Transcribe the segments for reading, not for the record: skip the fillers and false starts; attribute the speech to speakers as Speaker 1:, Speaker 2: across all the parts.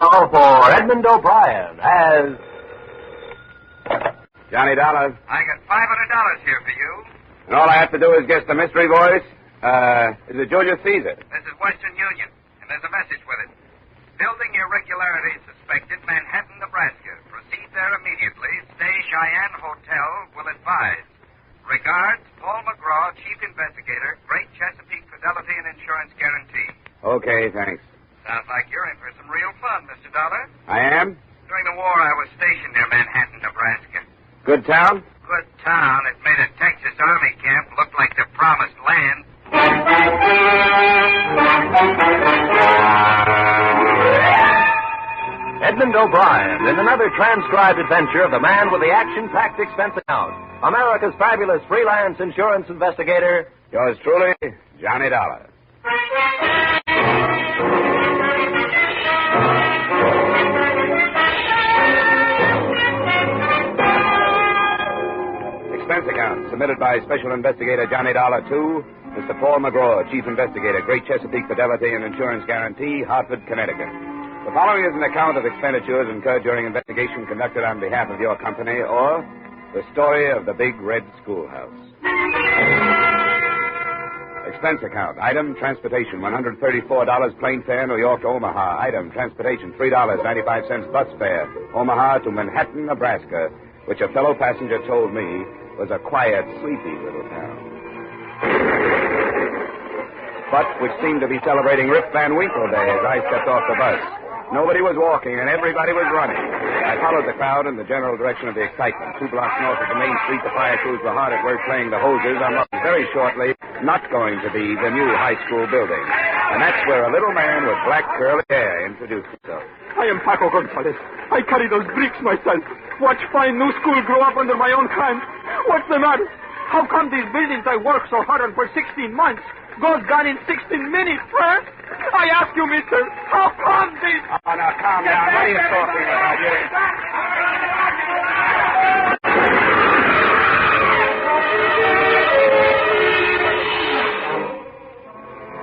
Speaker 1: Now for Edmund O'Brien as...
Speaker 2: Johnny Dollar.
Speaker 3: I got $500 here for you.
Speaker 2: And all I have to do is guess the mystery voice. Is it Julius Caesar?
Speaker 3: This is Western Union, and there's a message with it. Building irregularities suspected, Manhattan, Nebraska. Proceed there immediately. Stay Cheyenne Hotel. Will advise. Regards, Paul McGraw, Chief Investigator, Great Chesapeake Fidelity and Insurance Guarantee.
Speaker 2: Okay, thanks.
Speaker 3: Sounds like you're in for some real fun, Mr. Dollar.
Speaker 2: I am?
Speaker 3: During the war, I was stationed near Manhattan, Nebraska.
Speaker 2: Good town?
Speaker 3: Good town. It made a Texas Army camp look like the promised land.
Speaker 1: Edmund O'Brien in another transcribed adventure of the man with the action-packed expense account. America's fabulous freelance insurance investigator.
Speaker 2: Yours truly, Johnny Dollar. Expense account submitted by Special Investigator Johnny Dollar to Mr. Paul McGraw, Chief Investigator, Great Chesapeake Fidelity and Insurance Guarantee, Hartford, Connecticut. The following is an account of expenditures incurred during investigation conducted on behalf of your company, or the story of the Big Red Schoolhouse. Expense account. Item, transportation, $134 plane fare, New York to Omaha. Item, transportation, $3.95 bus fare, Omaha to Manhattan, Nebraska, which a fellow passenger told me was a quiet, sleepy little town. But which seemed to be celebrating Rip Van Winkle Day as I stepped off the bus. Nobody was walking, and everybody was running. I followed the crowd in the general direction of the excitement. 2 blocks north of the main street, the fire crews were hard at work playing the hoses on what was very shortly not going to be the new high school building. And that's where a little man with black curly hair introduced himself.
Speaker 4: I am Paco Gonzalez. I carry those bricks myself. Watch fine new school grow up under my own hand. What's the matter? How come these buildings I worked so hard on for 16 months goes gone in 16 minutes, huh? I ask you, mister, how come this?
Speaker 2: Oh, now, calm down. What are you talking about?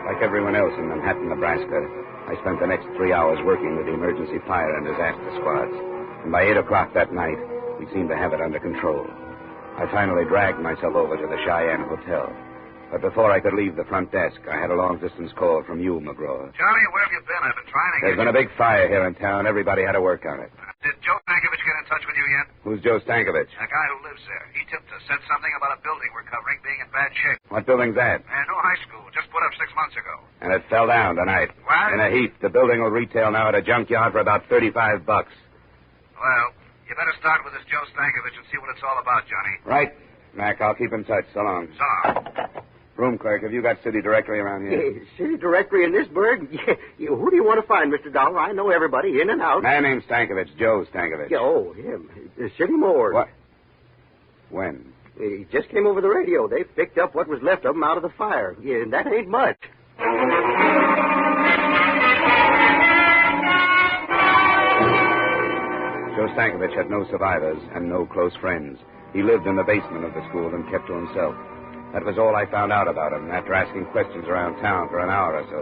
Speaker 2: Like everyone else in Manhattan, Nebraska, I spent the next 3 hours working with the emergency fire and disaster squads. And by 8 o'clock that night, we seemed to have it under control. I finally dragged myself over to the Cheyenne Hotel. But before I could leave the front desk, I had a long-distance call from you, McGraw.
Speaker 3: Johnny, where have you been? I've been trying to get
Speaker 2: There's been a big fire here in town. Everybody had to work on it.
Speaker 3: Did Joe Stankovich get in touch with you yet?
Speaker 2: Who's Joe Stankovich?
Speaker 3: A guy who lives there. He tipped us, said something about a building we're covering being in bad shape.
Speaker 2: What building's that?
Speaker 3: New high school, just put up 6 months ago.
Speaker 2: And it fell down tonight.
Speaker 3: What?
Speaker 2: In a heap. The building will retail now at a junkyard for about $35.
Speaker 3: Well, you better start with this Joe Stankovich and see what it's all about, Johnny.
Speaker 2: Right. Mac, I'll keep in touch. So long.
Speaker 3: So long.
Speaker 2: Room clerk, have you got city directory around here?
Speaker 5: City directory in this burg? Who do you want to find, Mr. Dollar? I know everybody in and out.
Speaker 2: Man named Stankovich, Joe Stankovich.
Speaker 5: Oh, him. The city morgue.
Speaker 2: What? When?
Speaker 5: He just came over the radio. They picked up what was left of him out of the fire. Yeah, that ain't much.
Speaker 2: Joe Stankovich had no survivors and no close friends. He lived in the basement of the school and kept to himself. That was all I found out about him after asking questions around town for an hour or so.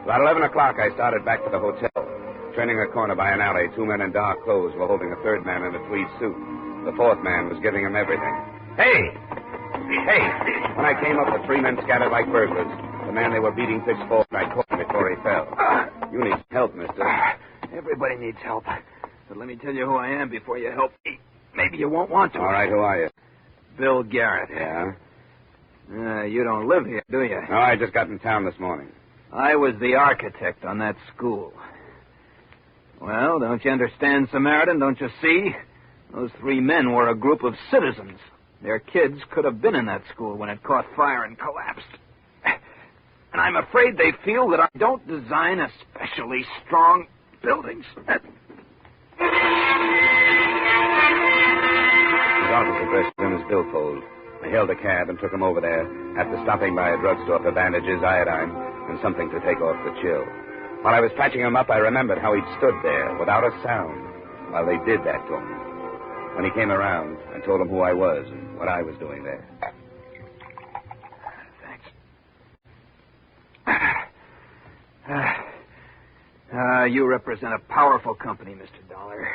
Speaker 2: About 11 o'clock, I started back to the hotel. Turning a corner by an alley, 2 men in dark clothes were holding a third man in a tweed suit. The fourth man was giving him everything. Hey! Hey! When I came up, the 3 men scattered like burglars. The man they were beating pitched forward, and I caught him before he fell. You need help, mister.
Speaker 4: Everybody needs help. But let me tell you who I am before you help me. Maybe you won't want to.
Speaker 2: All right, who are you?
Speaker 4: Bill Garrett.
Speaker 2: Yeah?
Speaker 4: You don't live here, do you?
Speaker 2: No, I just got in town this morning.
Speaker 4: I was the architect on that school. Well, don't you understand, Samaritan? Don't you see? Those 3 men were a group of citizens. Their kids could have been in that school when it caught fire and collapsed. And I'm afraid they feel that I don't design especially strong buildings.
Speaker 2: His office address was in his billfold. I hailed a cab and took him over there, after stopping by a drugstore for bandages, iodine, and something to take off the chill. While I was patching him up, I remembered how he'd stood there without a sound while they did that to him. When he came around, I told him who I was and what I was doing there.
Speaker 4: Thanks. You represent a powerful company, Mr. Dollar.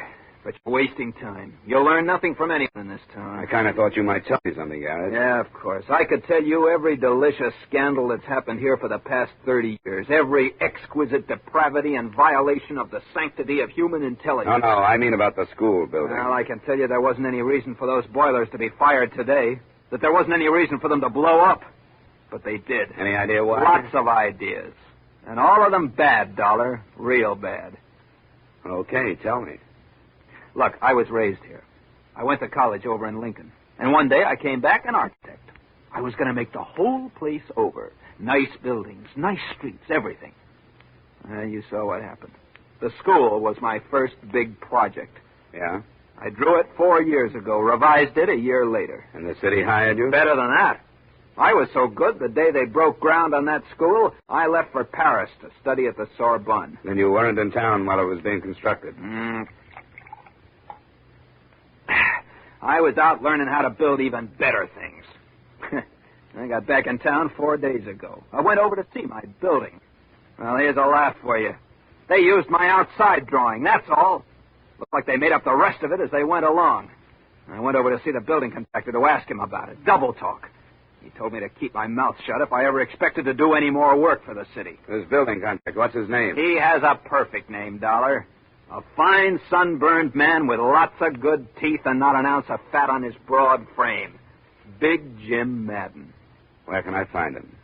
Speaker 4: But you're wasting time. You'll learn nothing from anyone in this town.
Speaker 2: I kind of thought you might tell me something, Garrett.
Speaker 4: Yeah, of course. I could tell you every delicious scandal that's happened here for the past 30 years. Every exquisite depravity and violation of the sanctity of human intelligence.
Speaker 2: No, I mean about the school building.
Speaker 4: Well, I can tell you there wasn't any reason for those boilers to be fired today. That there wasn't any reason for them to blow up. But they did.
Speaker 2: Any idea why?
Speaker 4: Lots of ideas. And all of them bad, Dollar. Real bad.
Speaker 2: Okay, tell me.
Speaker 4: Look, I was raised here. I went to college over in Lincoln. And one day I came back an architect. I was going to make the whole place over. Nice buildings, nice streets, everything. You saw what happened. The school was my first big project.
Speaker 2: Yeah?
Speaker 4: I drew it 4 years ago, revised it a year later.
Speaker 2: And the city hired you?
Speaker 4: Better than that. I was so good, the day they broke ground on that school, I left for Paris to study at the Sorbonne.
Speaker 2: Then you weren't in town while it was being constructed?
Speaker 4: I was out learning how to build even better things. I got back in town 4 days ago. I went over to see my building. Well, here's a laugh for you. They used my outside drawing, that's all. Looked like they made up the rest of it as they went along. I went over to see the building contractor to ask him about it. Double talk. He told me to keep my mouth shut if I ever expected to do any more work for the city.
Speaker 2: This building contractor, what's his name?
Speaker 4: He has a perfect name, Dollar. A fine, sunburned man with lots of good teeth and not an ounce of fat on his broad frame. Big Jim Madden.
Speaker 2: Where can I find him?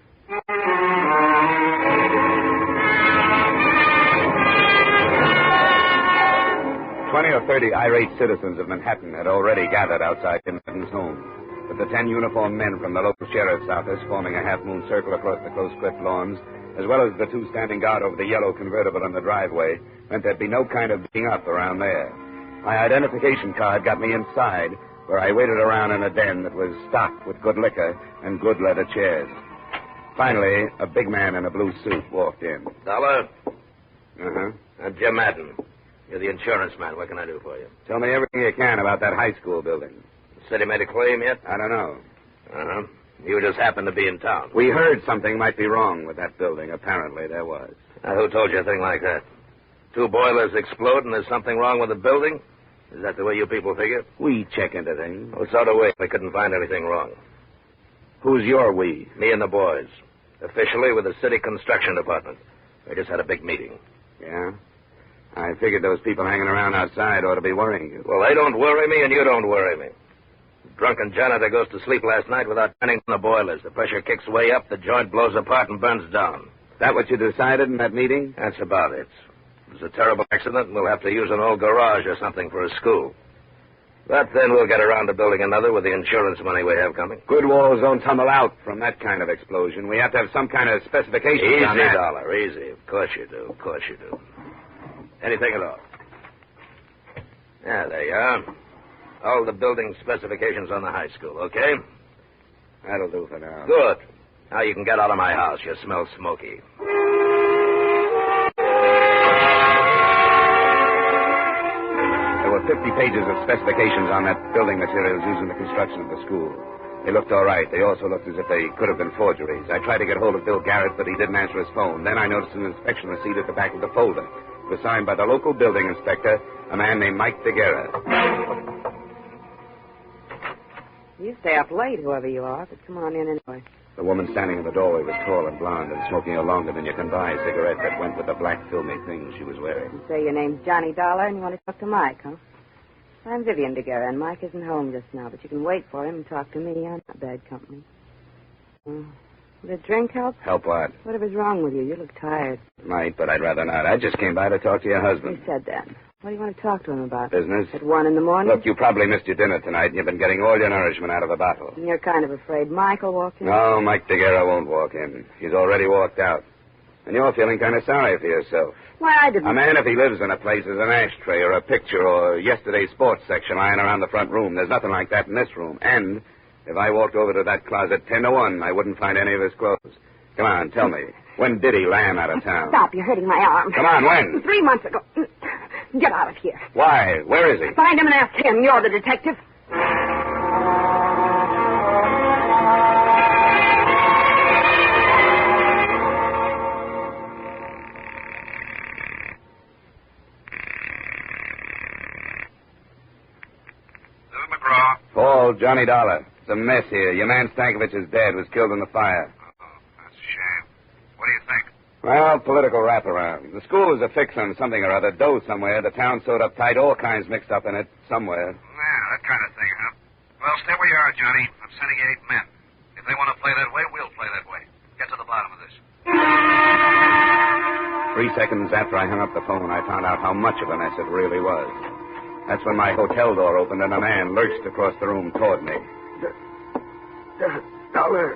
Speaker 2: 20 or 30 irate citizens of Manhattan had already gathered outside Jim Madden's home. With the 10 uniformed men from the local sheriff's office forming a half-moon circle across the close-clipped lawns, as well as the 2 standing guard over the yellow convertible in the driveway, meant there'd be no kind of being up around there. My identification card got me inside, where I waited around in a den that was stocked with good liquor and good leather chairs. Finally, a big man in a blue suit walked in.
Speaker 1: Dollar?
Speaker 2: Uh-huh.
Speaker 1: I'm Jim Madden. You're the insurance man. What can I do for you?
Speaker 2: Tell me everything you can about that high school building.
Speaker 1: The city made a claim yet?
Speaker 2: I don't know.
Speaker 1: Uh-huh. You just happened to be in town.
Speaker 2: We heard something might be wrong with that building. Apparently there was.
Speaker 1: Now, who told you a thing like that? 2 boilers explode and there's something wrong with the building? Is that the way you people figure?
Speaker 2: We check into things.
Speaker 1: Well, so do we. We couldn't find anything wrong.
Speaker 2: Who's your we?
Speaker 1: Me and the boys. Officially with the city construction department. We just had a big meeting.
Speaker 2: Yeah? I figured those people hanging around outside ought to be worrying you.
Speaker 1: Well, they don't worry me and you don't worry me. Drunken janitor goes to sleep last night without turning on the boilers. The pressure kicks way up, the joint blows apart and burns down.
Speaker 2: That what you decided in that meeting?
Speaker 1: That's about it. It was a terrible accident, and we'll have to use an old garage or something for a school. But then we'll get around to building another with the insurance money we have coming.
Speaker 2: Good walls don't tumble out from that kind of explosion. We have to have some kind of specifications on that.
Speaker 1: Easy, Dollar, easy. Of course you do, of course you do. Anything at all. Yeah, there you are. All the building specifications on the high school, okay?
Speaker 2: That'll do for now.
Speaker 1: Good. Now you can get out of my house. You smell smoky.
Speaker 2: There were 50 pages of specifications on that building materials used in the construction of the school. They looked all right. They also looked as if they could have been forgeries. I tried to get hold of Bill Garrett, but he didn't answer his phone. Then I noticed an inspection receipt at the back of the folder. It was signed by the local building inspector, a man named Mike DeGuerra.
Speaker 6: You stay up late, whoever you are, but come on in anyway.
Speaker 2: The woman standing in the doorway was tall and blonde and smoking a longer than you can buy cigarette that went with the black filmy thing she was wearing.
Speaker 6: You say your name's Johnny Dollar and you want to talk to Mike, huh? I'm Vivian DeGuerra, and Mike isn't home just now, but you can wait for him and talk to me. I'm not bad company. Would a drink help?
Speaker 2: Help what?
Speaker 6: Whatever's wrong with you. You look tired.
Speaker 2: Might, but I'd rather not. I just came by to talk to your husband.
Speaker 6: You said that. What do you want to talk to him about?
Speaker 2: Business.
Speaker 6: At 1 in the morning?
Speaker 2: Look, you probably missed your dinner tonight, and you've been getting all your nourishment out of the bottle.
Speaker 6: And you're kind of afraid Mike will walk in?
Speaker 2: No, Mike DeGuerra won't walk in. He's already walked out. And you're feeling kind of sorry for yourself.
Speaker 6: Why, I didn't...
Speaker 2: A man, if he lives in a place, is an ashtray or a picture or yesterday's sports section lying around the front room. There's nothing like that in this room. And if I walked over to that closet 10 to 1, I wouldn't find any of his clothes. Come on, tell me. When did he land out of town?
Speaker 6: Stop, you're hurting my arm.
Speaker 2: Come on, when?
Speaker 6: 3 months ago. Get out of here.
Speaker 2: Why? Where is he?
Speaker 6: Find him and ask him. You're the detective.
Speaker 2: Well, Johnny Dollar. It's a mess here. Your man Stankovich's dad was killed in the fire.
Speaker 3: Oh, that's a shame. What do you think?
Speaker 2: Well, political wraparound. The school was a fix on something or other, dough somewhere. The town sewed up tight, all kinds mixed up in it somewhere.
Speaker 3: Yeah, that kind of thing, huh? Well, stay where you are, Johnny. I'm sending you 8 men. If they want to play that way, we'll play that way. Get to the bottom of this.
Speaker 2: 3 seconds after I hung up the phone, I found out how much of a mess it really was. That's when my hotel door opened and a man lurched across the room toward me.
Speaker 5: Dollar.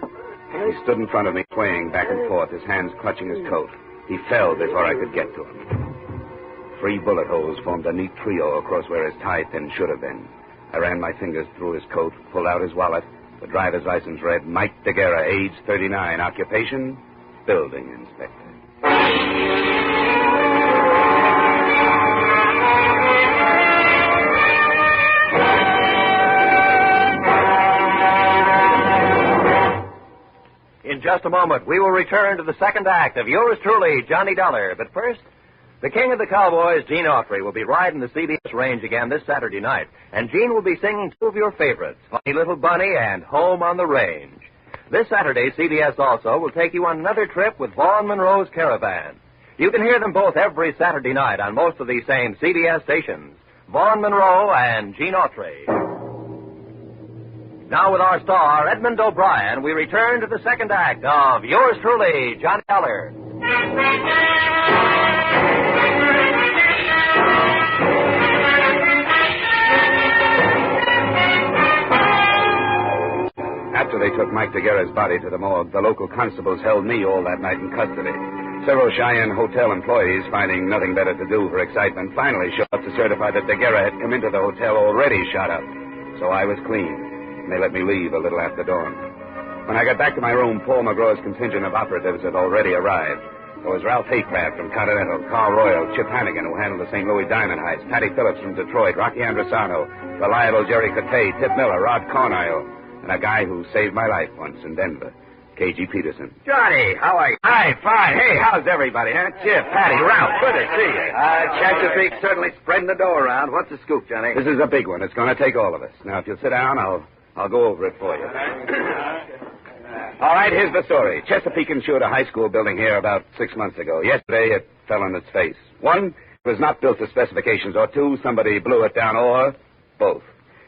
Speaker 2: He stood in front of me, swaying back and forth, his hands clutching his coat. He fell before I could get to him. 3 bullet holes formed a neat trio across where his tie pin should have been. I ran my fingers through his coat, pulled out his wallet. The driver's license read Mike Daguerre, age 39, occupation, building inspector.
Speaker 1: In just a moment, we will return to the second act of yours truly, Johnny Dollar. But first, the king of the cowboys, Gene Autry, will be riding the CBS range again this Saturday night. And Gene will be singing 2 of your favorites, Funny Little Bunny and Home on the Range. This Saturday, CBS also will take you on another trip with Vaughn Monroe's Caravan. You can hear them both every Saturday night on most of these same CBS stations. Vaughn Monroe and Gene Autry. Now with our star, Edmund O'Brien, we return to the second act of yours truly, Johnny Dollar.
Speaker 2: After they took Mike Daguerre's body to the morgue, the local constables held me all that night in custody. Several Cheyenne hotel employees, finding nothing better to do for excitement, finally showed up to certify that Daguerre had come into the hotel already shot up. So I was clean. And they let me leave a little after dawn. When I got back to my room, Paul McGraw's contingent of operatives had already arrived. There was Ralph Haycraft from Continental, Carl Royal, Chip Hannigan, who handled the St. Louis diamond heists, Patty Phillips from Detroit, Rocky Andresano, reliable Jerry Cotte, Tip Miller, Rod Cornile, and a guy who saved my life once in Denver, K.G. Peterson.
Speaker 5: Johnny, how are you?
Speaker 2: Hi, fine. Hey, how's everybody, huh? Chip, Patty, Ralph, good to see you.
Speaker 5: Chesapeake's certainly spreading the dough around. What's the scoop, Johnny?
Speaker 2: This is a big one. It's going to take all of us. Now, if you'll sit down, I'll go over it for you. All right, here's the story. Chesapeake insured a high school building here about 6 months ago. Yesterday, it fell on its face. 1, it was not built to specifications, or 2, somebody blew it down, or both.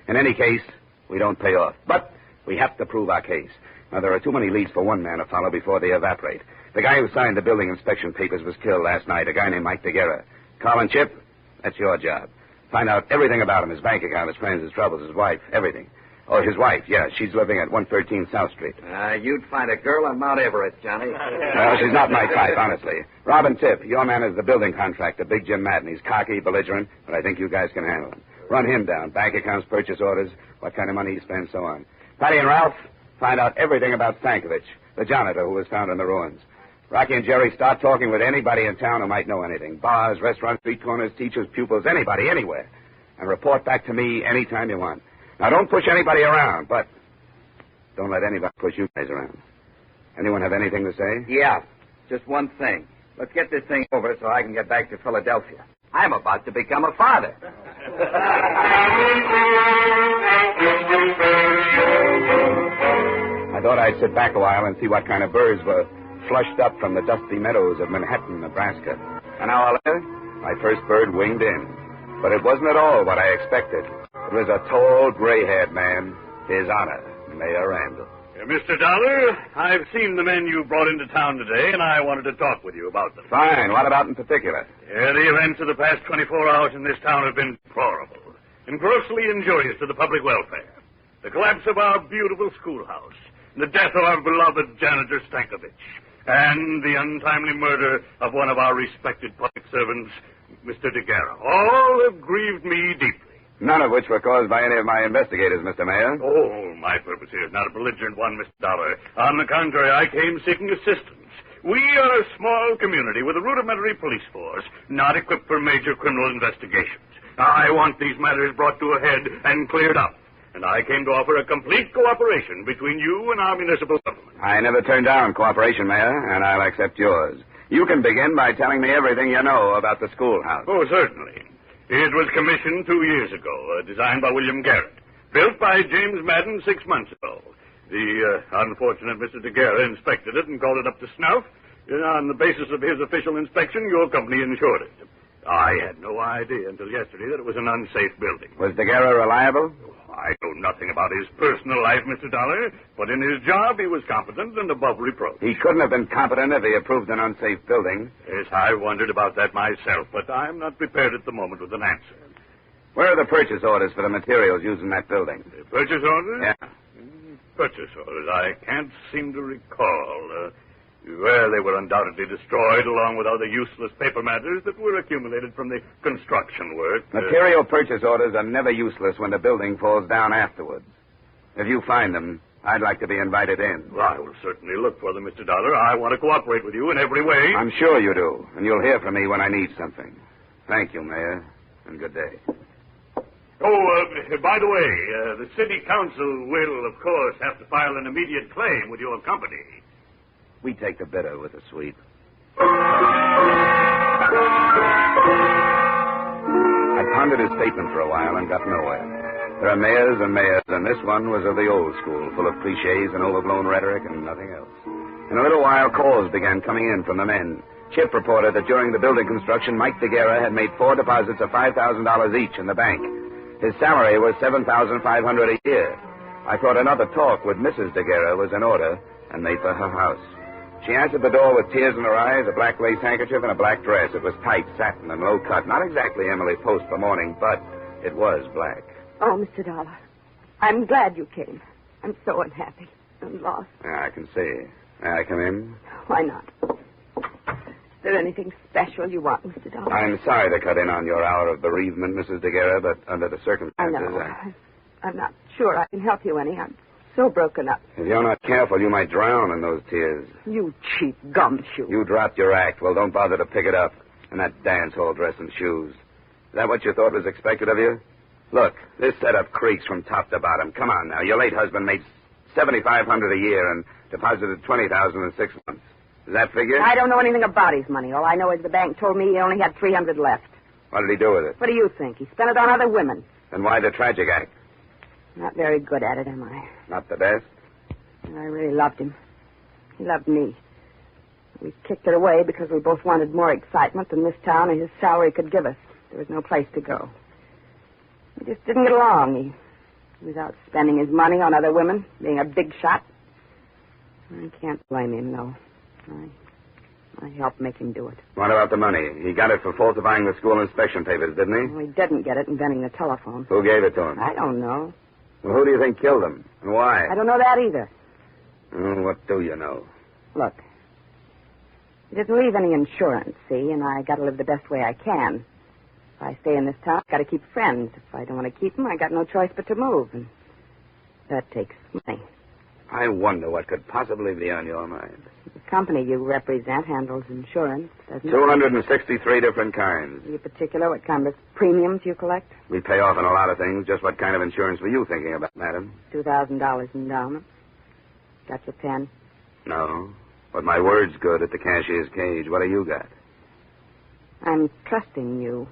Speaker 2: In any case, we don't pay off. But we have to prove our case. Now, there are too many leads for one man to follow before they evaporate. The guy who signed the building inspection papers was killed last night, a guy named Mike Daguerre. Carl and Chip, that's your job. Find out everything about him, his bank account, his friends, his troubles, his wife, everything. Oh, his wife, yeah, she's living at 113 South Street.
Speaker 5: You'd find a girl on Mount Everest, Johnny.
Speaker 2: Well, she's not my type, honestly. Robin Tip, your man is the building contractor, Big Jim Madden. He's cocky, belligerent, but I think you guys can handle him. Run him down. Bank accounts, purchase orders, what kind of money he spends, so on. Patty and Ralph, find out everything about Stankovich, the janitor who was found in the ruins. Rocky and Jerry, start talking with anybody in town who might know anything. Bars, restaurants, street corners, teachers, pupils, anybody, anywhere. And report back to me anytime you want. Now, don't push anybody around, but don't let anybody push you guys around. Anyone have anything to say?
Speaker 5: Yeah, just one thing. Let's get this thing over so I can get back to Philadelphia. I'm about to become a father.
Speaker 2: I thought I'd sit back a while and see what kind of birds were flushed up from the dusty meadows of Manhattan, Nebraska. An hour later, my first bird winged in. But it wasn't at all what I expected. It was a tall, gray-haired man, His Honor, Mayor Randall.
Speaker 7: Mr. Dollar, I've seen the men you brought into town today, and I wanted to talk with you about them.
Speaker 2: Fine. What about in particular?
Speaker 7: The events of the past 24 hours in this town have been deplorable and grossly injurious to the public welfare. The collapse of our beautiful schoolhouse, the death of our beloved janitor Stankovich, and the untimely murder of one of our respected public servants, Mr. Daguerre. All have grieved me deeply.
Speaker 2: None of which were caused by any of my investigators, Mr. Mayor.
Speaker 7: Oh, my purpose here is not a belligerent one, Mr. Dollar. On the contrary, I came seeking assistance. We are a small community with a rudimentary police force, not equipped for major criminal investigations. I want these matters brought to a head and cleared up. And I came to offer a complete cooperation between you and our municipal government.
Speaker 2: I never turned down cooperation, Mayor, and I'll accept yours. You can begin by telling me everything you know about the schoolhouse.
Speaker 7: Oh, certainly. It was commissioned 2 years ago, designed by William Garrett. Built by James Madden 6 months ago. The unfortunate Mr. Daguerre inspected it and called it up to snuff. On the basis of his official inspection, your company insured it. I had no idea until yesterday that it was an unsafe building.
Speaker 2: Was Daguerre reliable?
Speaker 7: I know nothing about his personal life, Mr. Dollar, but in his job he was competent and above reproach.
Speaker 2: He couldn't have been competent if he approved an unsafe building.
Speaker 7: Yes, I wondered about that myself, but I'm not prepared at the moment with an answer.
Speaker 2: Where are the purchase orders for the materials used in that building?
Speaker 7: The purchase orders?
Speaker 2: Yeah.
Speaker 7: Purchase orders. I can't seem to recall. Well, they were undoubtedly destroyed along with other useless paper matters that were accumulated from the construction work.
Speaker 2: Material purchase orders are never useless when the building falls down afterwards. If you find them, I'd like to be invited in.
Speaker 7: Well, I will certainly look for them, Mr. Dollar. I want to cooperate with you in every way.
Speaker 2: I'm sure you do, and you'll hear from me when I need something. Thank you, Mayor, and good day.
Speaker 7: Oh, by the way, the city council will, of course, have to file an immediate claim with your company.
Speaker 2: We take the bitter with the sweet. I pondered his statement for a while and got nowhere. There are mayors and mayors, and this one was of the old school, full of cliches and overblown rhetoric and nothing else. In a little while, calls began coming in from the men. Chip reported that during the building construction, Mike Daguerre had made 4 deposits of $5,000 each in the bank. His salary was $7,500 a year. I thought another talk with Mrs. Daguerre was in order and made for her house. She answered the door with tears in her eyes, a black lace handkerchief, and a black dress. It was tight, satin, and low cut. Not exactly Emily Post for mourning, but it was black.
Speaker 6: Oh, Mr. Dollar, I'm glad you came. I'm so unhappy and lost.
Speaker 2: Yeah, I can see. May I come in?
Speaker 6: Why not? Is there anything special you want, Mr. Dollar?
Speaker 2: I'm sorry to cut in on your hour of bereavement, Mrs. Daguerre, but under the circumstances...
Speaker 6: I know. I'm not sure I can help you any. I'm so broken up.
Speaker 2: If you're not careful, you might drown in those tears.
Speaker 6: You cheap gumshoe.
Speaker 2: You dropped your act. Well, don't bother to pick it up. And that dance hall dress and shoes. Is that what you thought was expected of you? Look, this setup creaks from top to bottom. Come on now. Your late husband made $7,500 a year and deposited $20,000 in 6 months. Does that figure?
Speaker 6: I don't know anything about his money. All I know is the bank told me he only had $300 left.
Speaker 2: What did he do with it?
Speaker 6: What do you think? He spent it on other women.
Speaker 2: Then why the tragic act?
Speaker 6: Not very good at it, am I?
Speaker 2: Not the best?
Speaker 6: I really loved him. He loved me. We kicked it away because we both wanted more excitement than this town and his salary could give us. There was no place to go. We just didn't get along. He was out spending his money on other women, being a big shot. I can't blame him, though. I helped make him do it.
Speaker 2: What about the money? He got it for falsifying the school inspection papers, didn't he?
Speaker 6: Well, he didn't get it inventing the telephone.
Speaker 2: Who gave it to him?
Speaker 6: I don't know.
Speaker 2: Well, who do you think killed him? And why?
Speaker 6: I don't know that either.
Speaker 2: What do you know?
Speaker 6: Look, he didn't leave any insurance, see, and I got to live the best way I can. If I stay in this town, I got to keep friends. If I don't want to keep them, I got no choice but to move, and that takes money.
Speaker 2: I wonder what could possibly be on your mind.
Speaker 6: The company you represent handles insurance, doesn't it?
Speaker 2: 263 different kinds.
Speaker 6: Are you particular what kind of premiums you collect?
Speaker 2: We pay off on a lot of things. Just what kind of insurance were you thinking about, madam?
Speaker 6: $2,000 endowment. Got your pen?
Speaker 2: No. But my word's good at the cashier's cage. What do you got?
Speaker 6: I'm trusting you.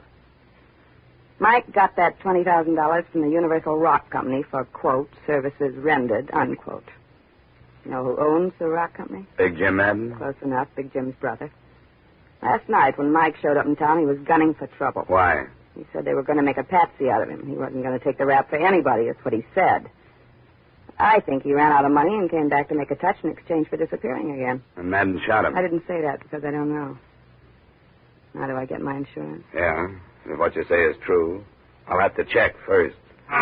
Speaker 6: Mike got that $20,000 from the Universal Rock Company for, quote, services rendered, unquote. You know who owns the rock company?
Speaker 2: Big Jim Madden?
Speaker 6: Close enough, Big Jim's brother. Last night, when Mike showed up in town, he was gunning for trouble.
Speaker 2: Why?
Speaker 6: He said they were going to make a patsy out of him. He wasn't going to take the rap for anybody, that's what he said. I think he ran out of money and came back to make a touch in exchange for disappearing again.
Speaker 2: And Madden shot him?
Speaker 6: I didn't say that because I don't know. How do I get my insurance?
Speaker 2: Yeah, if what you say is true, I'll have to check first. I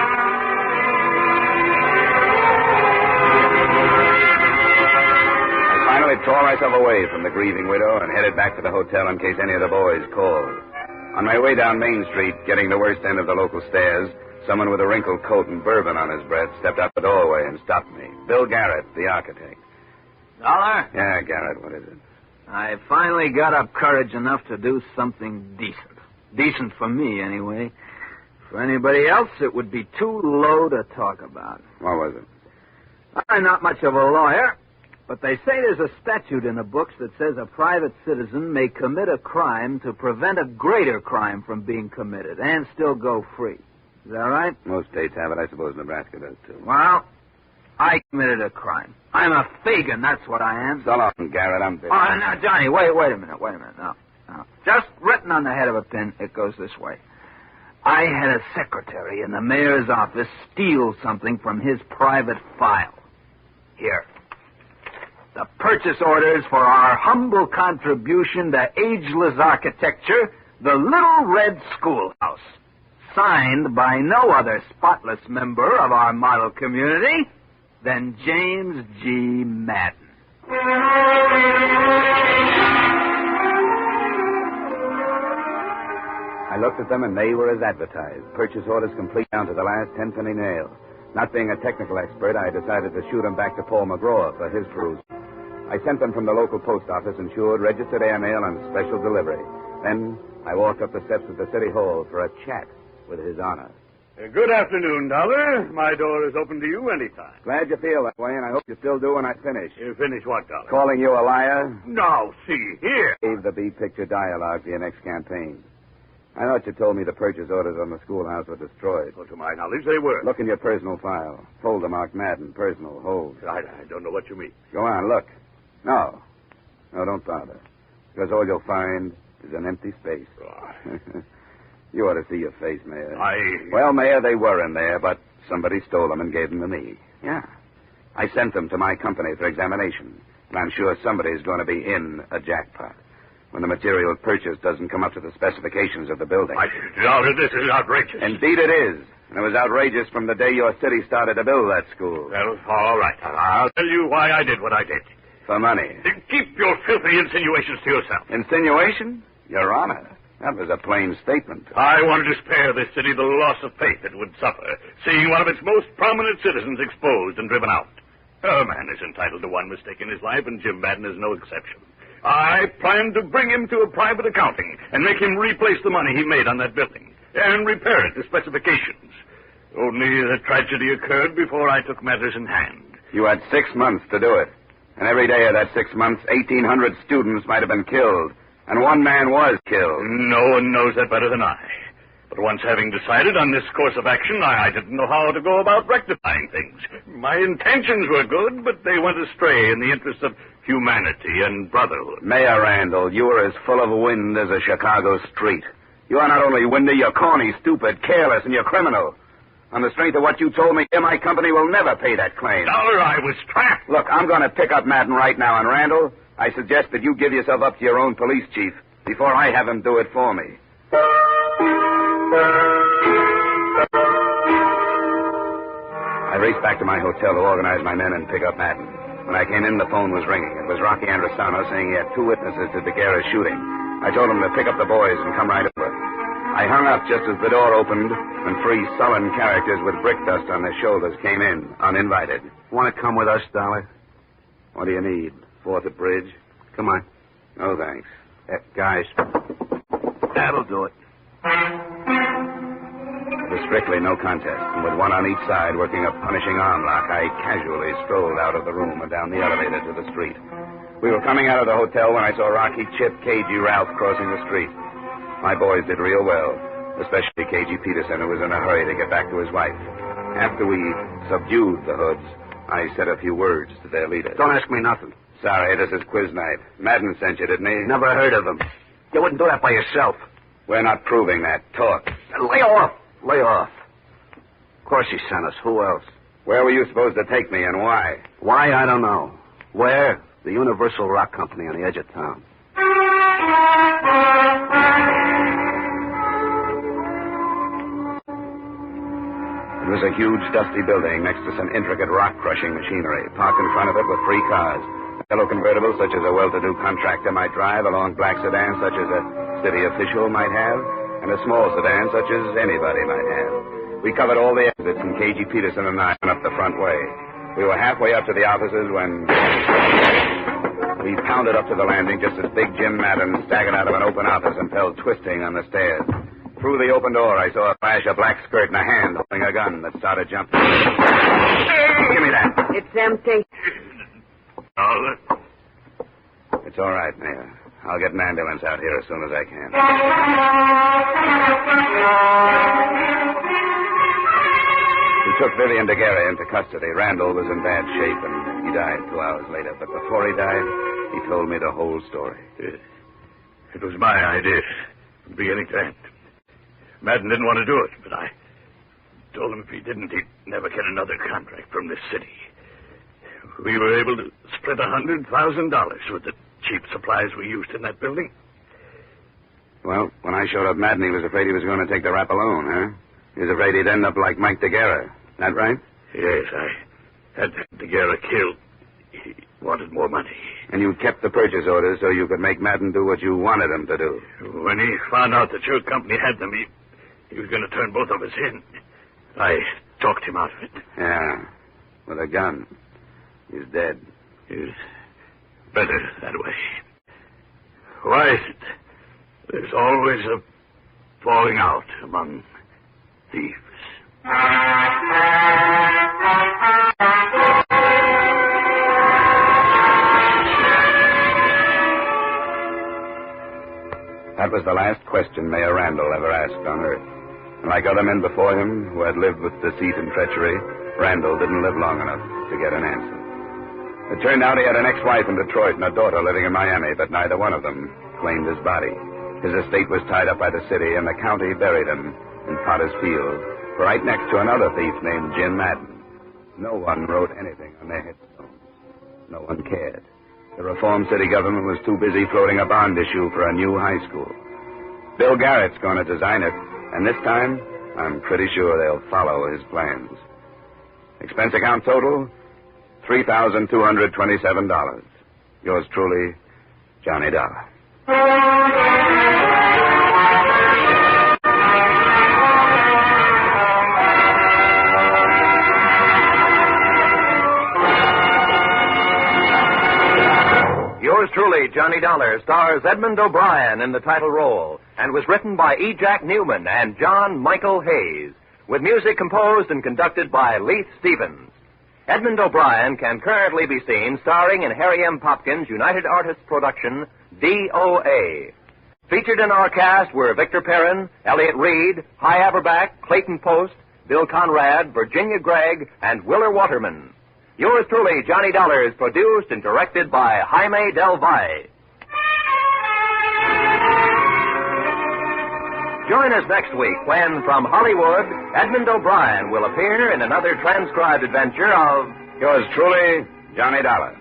Speaker 2: finally tore myself away from the grieving widow and headed back to the hotel in case any of the boys called. On my way down Main Street, getting the worst end of the local stairs, someone with a wrinkled coat and bourbon on his breath stepped out the doorway and stopped me. Bill Garrett, the architect.
Speaker 4: Dollar?
Speaker 2: Yeah, Garrett, what is it?
Speaker 4: I finally got up courage enough to do something decent. Decent for me, anyway. For anybody else, it would be too low to talk about.
Speaker 2: What was it?
Speaker 4: I'm not much of a lawyer, but they say there's a statute in the books that says a private citizen may commit a crime to prevent a greater crime from being committed and still go free. Is that right?
Speaker 2: Most states have it. I suppose Nebraska does, too.
Speaker 4: Well, I committed a crime. I'm a Fagin, that's what I am.
Speaker 2: So long, Garrett. I'm busy.
Speaker 4: Oh, now, Johnny, wait a minute. No. Just written on the head of a pin, it goes this way. I had a secretary in the mayor's office steal something from his private file. Here. The purchase orders for our humble contribution to ageless architecture, the Little Red Schoolhouse. Signed by no other spotless member of our model community than James G. Madden.
Speaker 2: I looked at them, and they were as advertised. Purchase orders complete down to the last 10-penny nail. Not being a technical expert, I decided to shoot them back to Paul McGraw for his perusal. I sent them from the local post office, insured, registered airmail, and special delivery. Then I walked up the steps of the city hall for a chat with His Honor.
Speaker 7: Good afternoon, Dollar. My door is open to you anytime.
Speaker 2: Glad you feel that way, and I hope you still do when I finish.
Speaker 7: You finish what, Dollar?
Speaker 2: Calling you a liar?
Speaker 7: Now, see here.
Speaker 2: Save the B-picture dialogue for your next campaign. I thought you told me the purchase orders on the schoolhouse were destroyed.
Speaker 7: Well, to my knowledge, they were.
Speaker 2: Look in your personal file. Folder marked Madden, personal, hold.
Speaker 7: I don't know what you mean.
Speaker 2: Go on, look. No, don't bother. Because all you'll find is an empty space.
Speaker 7: Oh.
Speaker 2: You ought to see your face, Mayor.
Speaker 7: Well,
Speaker 2: Mayor, they were in there, but somebody stole them and gave them to me. Yeah. I sent them to my company for examination, and I'm sure somebody's going to be in a jackpot when the material purchase doesn't come up to the specifications of the building.
Speaker 7: Dollar, this is outrageous.
Speaker 2: Indeed it is. And it was outrageous from the day your city started to build that school.
Speaker 7: Well, all right. I'll tell you why I did what I did.
Speaker 2: For money.
Speaker 7: Keep your filthy insinuations to yourself.
Speaker 2: Insinuation? Your Honor, that was a plain statement.
Speaker 7: I wanted to spare this city the loss of faith it would suffer, seeing one of its most prominent citizens exposed and driven out. A man is entitled to one mistake in his life, and Jim Madden is no exception. I planned to bring him to a private accounting and make him replace the money he made on that building and repair it to specifications. Only the tragedy occurred before I took matters in hand.
Speaker 2: You had 6 months to do it. And every day of that 6 months, 1,800 students might have been killed. And one man was killed.
Speaker 7: No one knows that better than I. But once having decided on this course of action, I didn't know how to go about rectifying things. My intentions were good, but they went astray in the interest of humanity and brotherhood.
Speaker 2: Mayor Randall, you are as full of wind as a Chicago street. You are not only windy, you're corny, stupid, careless, and you're criminal. On the strength of what you told me, my company will never pay that claim.
Speaker 7: Dollar, I was trapped.
Speaker 2: Look, I'm going to pick up Madden right now, and Randall, I suggest that you give yourself up to your own police chief before I have him do it for me. I raced back to my hotel to organize my men and pick up Madden. When I came in, the phone was ringing. It was Rocky Androsano saying he had 2 witnesses to the Guerra shooting. I told him to pick up the boys and come right over. I hung up just as the door opened, and 3 sullen characters with brick dust on their shoulders came in, uninvited.
Speaker 5: Want to come with us, Dollar?
Speaker 2: What do you need? 4th at Bridge?
Speaker 5: Come on.
Speaker 2: No, thanks.
Speaker 5: Guys, that'll do it.
Speaker 2: It was strictly no contest, and with one on each side working a punishing arm lock, I casually strolled out of the room and down the elevator to the street. We were coming out of the hotel when I saw Rocky, Chip, KG, Ralph crossing the street. My boys did real well, especially KG Peterson, who was in a hurry to get back to his wife. After we subdued the hoods, I said a few words to their leader.
Speaker 5: Don't ask me nothing.
Speaker 2: Sorry, this is quiz night. Madden sent you, didn't he?
Speaker 5: Never heard of him. You wouldn't do that by yourself.
Speaker 2: We're not proving that. Talk.
Speaker 5: Lay off. Lay off. Of course he sent us. Who else?
Speaker 2: Where were you supposed to take me and why?
Speaker 5: Why, I don't know. Where? The Universal Rock Company on the edge of town.
Speaker 2: It was a huge, dusty building next to some intricate rock-crushing machinery. Parked in front of it were 3 cars. A yellow convertible, such as a well-to-do contractor might drive, a long black sedan, such as a city official might have, and a small sedan, such as anybody might have. We covered all the exits, and KG Peterson and I went up the front way. We were halfway up to the offices when we pounded up to the landing just as Big Jim Madden staggered out of an open office and fell twisting on the stairs. Through the open door, I saw a flash of black skirt and a hand holding a gun that started jumping. Give me that.
Speaker 6: It's empty.
Speaker 2: It's all right, Mayor. I'll get an ambulance out here as soon as I can. took Vivian Daguerre into custody. Randall was in bad shape, and he died 2 hours later. But before he died, he told me the whole story.
Speaker 7: It was my idea from beginning to end. Madden didn't want to do it, but I told him if he didn't, he'd never get another contract from this city. We were able to split $100,000 with the cheap supplies we used in that building.
Speaker 2: Well, when I showed up Madden, he was afraid he was going to take the rap alone, huh? He was afraid he'd end up like Mike Daguerre. That right?
Speaker 7: Yes, I had Daguerre killed. He wanted more money.
Speaker 2: And you kept the purchase orders so you could make Madden do what you wanted him to do.
Speaker 7: When he found out that your company had them, he was going to turn both of us in. I talked him out of it.
Speaker 2: Yeah, with a gun. He's dead.
Speaker 7: He's better that way. Why is it there's always a falling out among thieves?
Speaker 2: That was the last question Mayor Randall ever asked on Earth. And like other men before him who had lived with deceit and treachery, Randall didn't live long enough to get an answer. It turned out he had an ex-wife in Detroit and a daughter living in Miami, but neither one of them claimed his body. His estate was tied up by the city, and the county buried him in Potter's Field, right next to another thief named Jim Madden. No one wrote anything on their headstones. No one cared. The reform city government was too busy floating a bond issue for a new high school. Bill Garrett's going to design it, and this time, I'm pretty sure they'll follow his plans. Expense account total, $3,227. Yours truly, Johnny Dollar.
Speaker 1: Yours truly, Johnny Dollar, stars Edmund O'Brien in the title role and was written by E. Jack Newman and John Michael Hayes, with music composed and conducted by Leith Stevens. Edmund O'Brien can currently be seen starring in Harry M. Popkin's United Artists production, DOA. Featured in our cast were Victor Perrin, Elliott Reed, Hy Averback, Clayton Post, Bill Conrad, Virginia Gregg, and Willer Waterman. Yours truly, Johnny Dollar, is produced and directed by Jaime Del Valle. Join us next week when, from Hollywood, Edmund O'Brien will appear in another transcribed adventure of
Speaker 2: Yours truly, Johnny Dollar.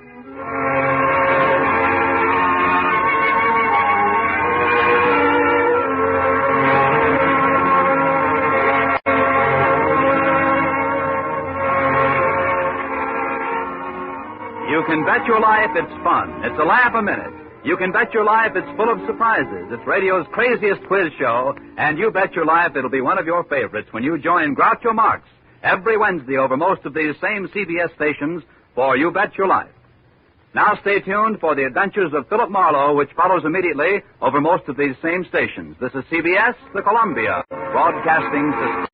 Speaker 4: You can bet your life it's fun. It's a laugh a minute. You can bet your life it's full of surprises. It's radio's craziest quiz show, and you bet your life it'll be one of your favorites when you join Groucho Marx every Wednesday over most of these same CBS stations for You Bet Your Life. Now stay tuned for the adventures of Philip Marlowe, which follows immediately over most of these same stations. This is CBS, the Columbia Broadcasting System.